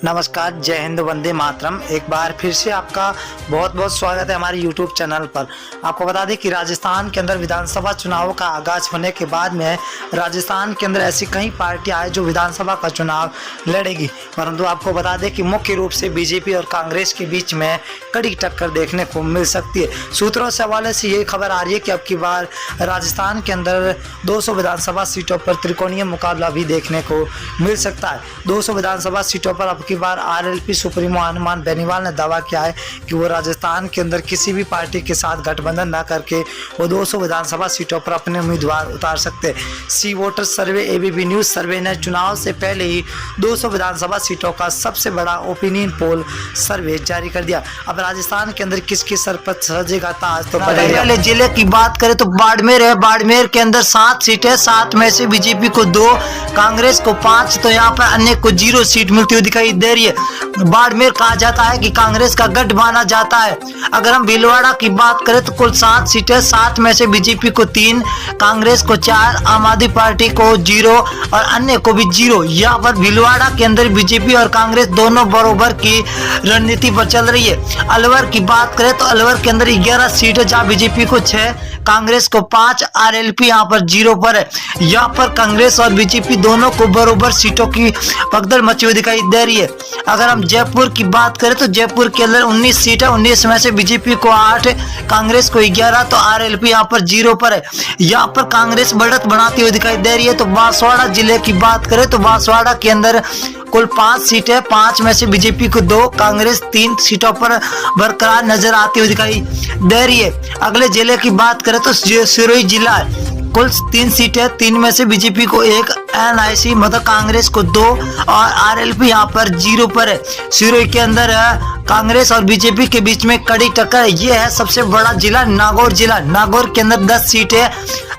नमस्कार, जय हिंद, वंदे मातरम। एक बार फिर से आपका बहुत बहुत स्वागत है हमारे YouTube चैनल पर। आपको बता दें कि राजस्थान के अंदर विधानसभा चुनाव का आगाज होने के बाद में राजस्थान के अंदर ऐसी कई पार्टियां हैं जो विधानसभा का चुनाव लड़ेगी, परंतु आपको बता दें कि मुख्य रूप से बीजेपी और कांग्रेस के बीच में कड़ी टक्कर देखने को मिल सकती है। सूत्रों से हवाले से ये खबर आ रही है कि अब की बार राजस्थान के अंदर 200 विधानसभा सीटों पर त्रिकोणीय मुकाबला भी देखने को मिल सकता है। 200 विधानसभा सीटों पर अब की बार आरएलपी सुप्रीमो हनुमान बेनीवाल ने दावा किया है कि वो राजस्थान के अंदर किसी भी पार्टी के साथ गठबंधन न करके वो 200 विधानसभा सीटों पर अपने उम्मीदवार उतार सकते हैं। सी वोटर सर्वे एबीपी न्यूज सर्वे ने चुनाव से पहले ही 200 विधानसभा सीटों का सबसे बड़ा ओपिनियन पोल सर्वे जारी कर दिया। अब राजस्थान के अंदर किसकी सर पर सजेगा ताज तो पहले जिले की बात करें तो बाड़मेर है। बाड़मेर के अंदर 7 सीटें, 7 में से बीजेपी को 2, कांग्रेस को 5, तो यहाँ पर अन्य को 0 सीट मिलती हुई दिखाई दे रही है। बाड़मेर कहा जाता है कि कांग्रेस का गढ़ माना जाता है। अगर हम भीलवाड़ा की बात करें तो कुल 7 सीटें, 7 में से बीजेपी को 3, कांग्रेस को 4, आम आदमी पार्टी को 0 और अन्य को भी 0। यहाँ पर भीलवाड़ा के अंदर बीजेपी और कांग्रेस दोनों बराबर की रणनीति पर चल रही है। अलवर की बात करें तो अलवर के अंदर 11 सीटें, जहाँ बीजेपी को 6, कांग्रेस को 5, आरएलपी यहाँ पर 0 पर है। यहाँ पर कांग्रेस और बीजेपी दोनों को बराबर सीटों की भगदड़ मची हुई दिखाई दे रही है। अगर हम जयपुर की बात करें तो जयपुर के अंदर 19 सीटें, 19 में से बीजेपी को 8, कांग्रेस को 11, तो आरएलपी यहाँ पर 0 पर है। यहाँ पर कांग्रेस बढ़त बनाती हुई दिखाई दे रही है। तो बांसवाड़ा जिले की बात करें तो बांसवाड़ा के अंदर कुल 5 सीटें, 5 में से बीजेपी को 2, कांग्रेस 3 सीटों पर बरकरार नजर आती हुई दिखाई दे रही है। अगले जिले की बात करें तो सिरोही जिला है। कुल 3 सीटें, 3 में से बीजेपी को 1, एनआईसी मतलब कांग्रेस को 2 और आरएलपी यहाँ पर 0 पर है। सिरोही के अंदर कांग्रेस और बीजेपी के बीच में कड़ी टक्कर है। ये है सबसे बड़ा जिला नागौर जिला। नागौर के अंदर 10 सीटें,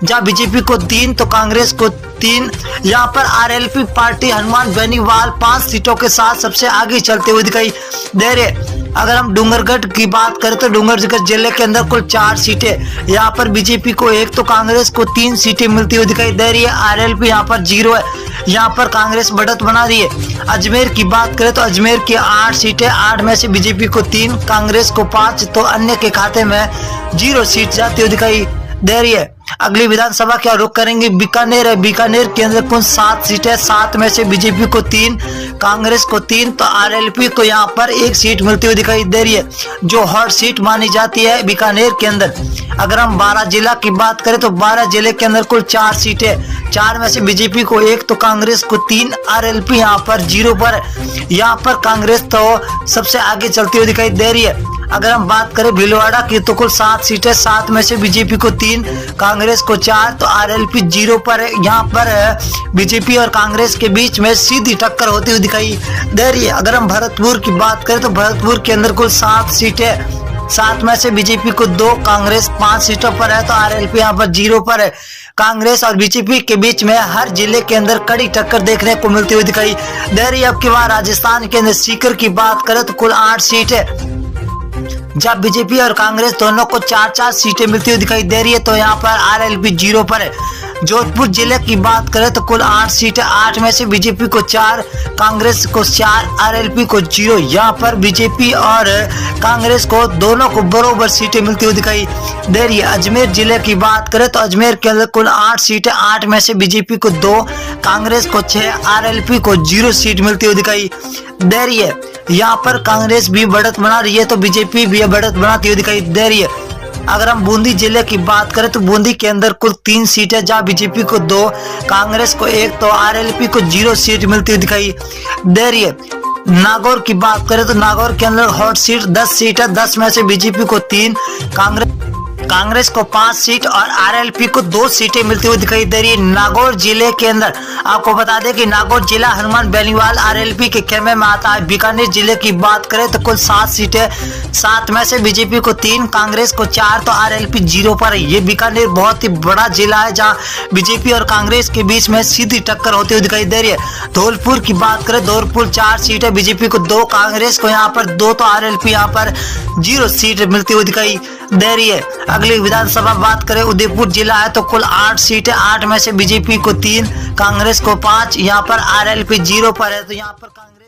जहाँ बीजेपी को 3 तो कांग्रेस को 3। यहाँ पर आरएलपी पार्टी हनुमान बेनीवाल 5 सीटों के साथ सबसे आगे चलते हुए दिखाई दे रहे। अगर हम डूंगरगढ़ की बात करें तो डूंगरगढ़ जिले के अंदर कुल 4 सीटें, यहाँ पर बीजेपी को 1 तो कांग्रेस को 3 सीटें मिलती हुई दिखाई दे रही है। आरएलपी यहाँ पर 0 है। यहाँ पर कांग्रेस बढ़त बना रही है। अजमेर की बात करें तो अजमेर की 8 सीटें, 8 में से बीजेपी को 3, कांग्रेस को 5, तो अन्य के खाते में 0 सीट जाती हुई दिखाई दे रही है। अगली विधानसभा क्या रुख करेंगे, बीकानेर है। बीकानेर के अंदर कुल 7 सीटें, 7 में से बीजेपी को 3, कांग्रेस को 3, तो आरएलपी को यहाँ पर 1 सीट मिलती हुई दिखाई दे रही है, जो हॉट सीट मानी जाती है बीकानेर के अंदर। अगर हम 12 जिला की बात करें तो 12 जिले के अंदर कुल 4 सीटें, 4 में से बीजेपी को 1 तो कांग्रेस को 3, आरएलपी यहाँ पर 0 पर है। यहाँ पर कांग्रेस तो सबसे आगे चलती हुई दिखाई दे रही है। अगर हम बात करें भीलवाड़ा की तो कुल 7 सीटें, 7 में से बीजेपी को 3, कांग्रेस को 4, तो आरएलपी 0 पर है। यहाँ पर बीजेपी और कांग्रेस के बीच में सीधी टक्कर होती हुई दिखाई दे रही है। अगर हम भरतपुर की बात करें तो भरतपुर के अंदर कुल 7 सीटें, 7 में से बीजेपी को 2, कांग्रेस 5 सीटों पर है, तो आरएलपी यहाँ पर 0 पर है। कांग्रेस और बीजेपी के बीच में हर जिले के अंदर कड़ी टक्कर देखने को मिलती हुई दिखाई दे रही है। अब की बार राजस्थान के अंदर सीकर की बात करें तो कुल 8 सीटें, जब बीजेपी और कांग्रेस दोनों को 4-4 सीटें मिलती हुई दिखाई दे रही है, तो यहाँ पर आरएलपी 0 पर है। जोधपुर जिले की बात करें तो कुल 8 सीटें, 8 में से बीजेपी को 4, कांग्रेस को 4, आरएलपी को 0। यहाँ पर बीजेपी और कांग्रेस को दोनों को बराबर सीटें मिलती हुई दिखाई दे रही है। अजमेर जिले की बात करें तो अजमेर के अंदर कुल 8 सीटें, 8 में से बीजेपी को 2, कांग्रेस को 6, आरएलपी को 0 सीट मिलती हुई दिखाई दे रही है। यहाँ पर कांग्रेस भी बढ़त बना रही है तो बीजेपी भी बढ़त बनाती हुई दिखाई दे रही है। अगर हम बूंदी जिले की बात करें तो बूंदी के अंदर कुल 3 सीटें, जहाँ बीजेपी को 2, कांग्रेस को 1, तो आरएलपी को 0 सीट मिलती हुई दिखाई दे रही है। नागौर की बात करें तो नागौर के अंदर हॉट सीट 10 सीटें, 10 में से बीजेपी को 3, कांग्रेस को 5 सीट और आरएलपी को 2 सीटें मिलती हुई दिखाई दे रही है। नागौर जिले के अंदर आपको बता दें कि नागौर जिला हनुमान बेनीवाल आरएलपी के खेमे में आता है। बीकानेर जिले की बात करें तो कुल 7 सीटें, 7 में से बीजेपी को 3, कांग्रेस को 4, तो आरएलपी 0 पर है। ये बीकानेर बहुत ही बड़ा जिला है, जहाँ बीजेपी और कांग्रेस के बीच में सीधी टक्कर होती हुई दिखाई दे रही है। धौलपुर की बात करें, धौलपुर 4 सीटें, बीजेपी को 2, कांग्रेस को यहाँ पर 2, तो आरएलपी यहाँ पर 0 सीट मिलती हुई दिखाई दे रही है। अगली विधानसभा बात करें, उदयपुर जिला है तो कुल 8 सीटें, 8 में से बीजेपी को 3, कांग्रेस को 5, यहाँ पर आरएलपी 0 पर है। तो यहाँ पर कांग्रेस